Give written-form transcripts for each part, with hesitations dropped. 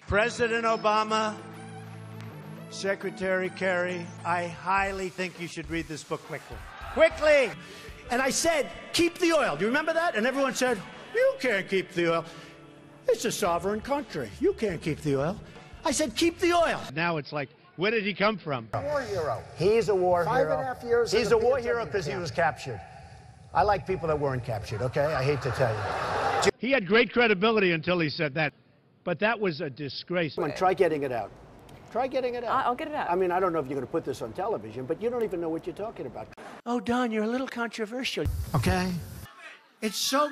President Obama, Secretary Kerry, I highly think you should read this book quickly. Quickly! And I said, keep the oil. Do you remember that? And everyone said, you can't keep the oil. It's a sovereign country. You can't keep the oil. I said, keep the oil. Now it's like, where did he come from? A war hero. He's a war hero. 5.5 years. He's a war hero because he was captured. I like people that weren't captured, okay? I hate to tell you. He had great credibility until he said that. But that was a disgrace. Come on, try getting it out. Try getting it out. I'll get it out. I mean, I don't know if you're going to put this on television, but you don't even know what you're talking about. Oh, Don, you're a little controversial. Okay? It's so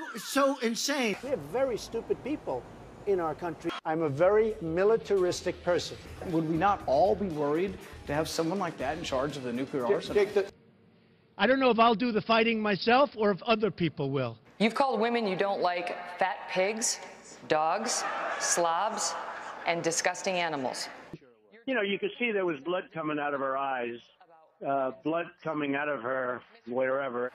insane. We have very stupid people in our country. I'm a very militaristic person. Would we not all be worried to have someone like that in charge of the nuclear arsenal? I don't know if I'll do the fighting myself or if other people will. You've called women you don't like fat pigs, dogs, slobs, and disgusting animals. You know, you could see there was blood coming out of her eyes, blood coming out of her wherever.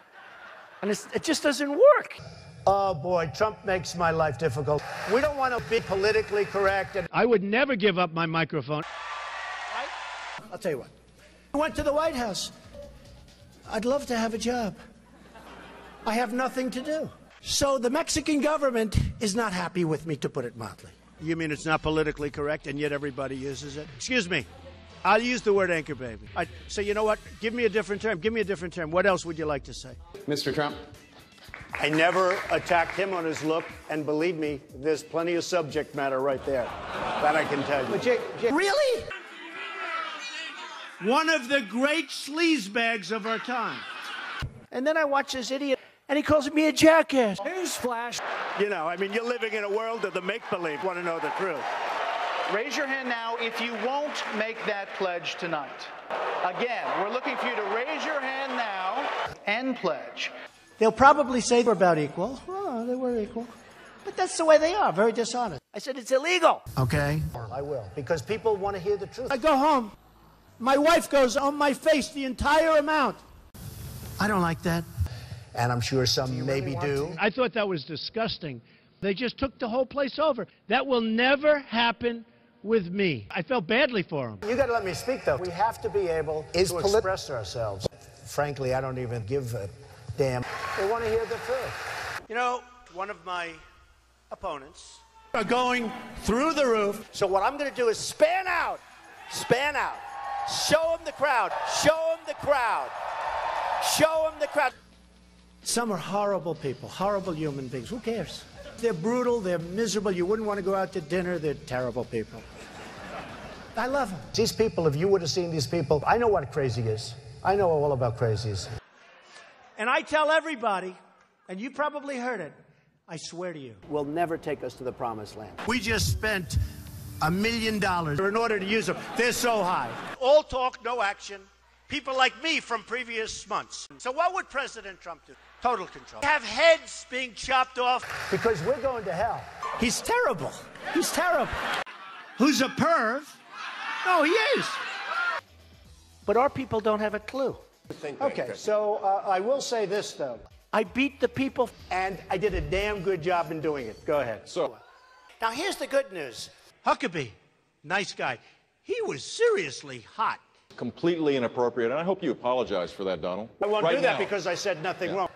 And it just doesn't work. Oh, boy, Trump makes my life difficult. We don't want to be politically correct. I would never give up my microphone. Right? I'll tell you what. I went to the White House. I'd love to have a job. I have nothing to do. So the Mexican government is not happy with me, to put it mildly. You mean it's not politically correct, and yet everybody uses it? Excuse me. I'll use the word anchor baby. So you know what? Give me a different term. Give me a different term. What else would you like to say? Mr. Trump. I never attacked him on his look, and believe me, there's plenty of subject matter right there. That I can tell you. Really? One of the great sleazebags of our time. And then I watch this idiot, and he calls me a jackass. Newsflash. You know, I mean, you're living in a world of the make-believe. Want to know the truth. Raise your hand now if you won't make that pledge tonight. Again, we're looking for you to raise your hand now and pledge. They'll probably say they're about equal. Oh, they were equal. But that's the way they are, very dishonest. I said it's illegal. Okay. I will, because people want to hear the truth. I go home. My wife goes on my face the entire amount. I don't like that. And I'm sure some maybe do. I thought that was disgusting. They just took the whole place over. That will never happen with me. I felt badly for him. You got to let me speak, though. We have to be able to express ourselves. Frankly, I don't even give a damn. They want to hear the truth. You know, one of my opponents are going through the roof. So what I'm going to do is span out. Span out. Show them the crowd. Show them the crowd. Show them the crowd. Some are horrible people, horrible human beings. Who cares? They're brutal, they're miserable. You wouldn't want to go out to dinner. They're terrible people. I love them. These people, if you would have seen these people, I know what crazy is. I know all about crazies. And I tell everybody, and you probably heard it, I swear to you, will never take us to the promised land. We just spent $1 million in order to use them. They're so high. All talk, no action. People like me from previous months. So what would President Trump do? Total control. Have heads being chopped off. Because we're going to hell. He's terrible. He's terrible. Who's a perv? No, he is. But our people don't have a clue. Okay, so I will say this, though. I beat the people, and I did a damn good job in doing it. Go ahead. So, now, here's the good news. Huckabee, nice guy. He was seriously hot. completely inappropriate, and I hope you apologize for that, Donald. I won't do that because I said nothing wrong.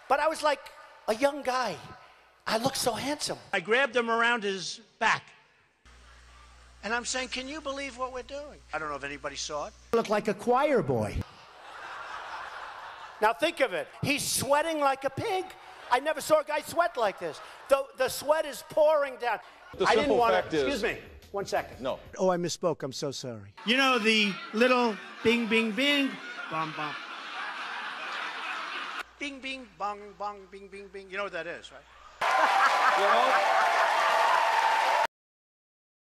But I was like a young guy. I looked so handsome. I grabbed him around his back. And I'm saying, can you believe what we're doing? I don't know if anybody saw it. I look like a choir boy. Now think of it. He's sweating like a pig. I never saw a guy sweat like this. The sweat is pouring down. I didn't want to. Excuse me. 1 second. No. Oh, I misspoke. I'm so sorry. You know the little bing, bing, bing, bong, bong. Bing, bing, bong, bong, bing, bing, bing. You know what that is, right? You know,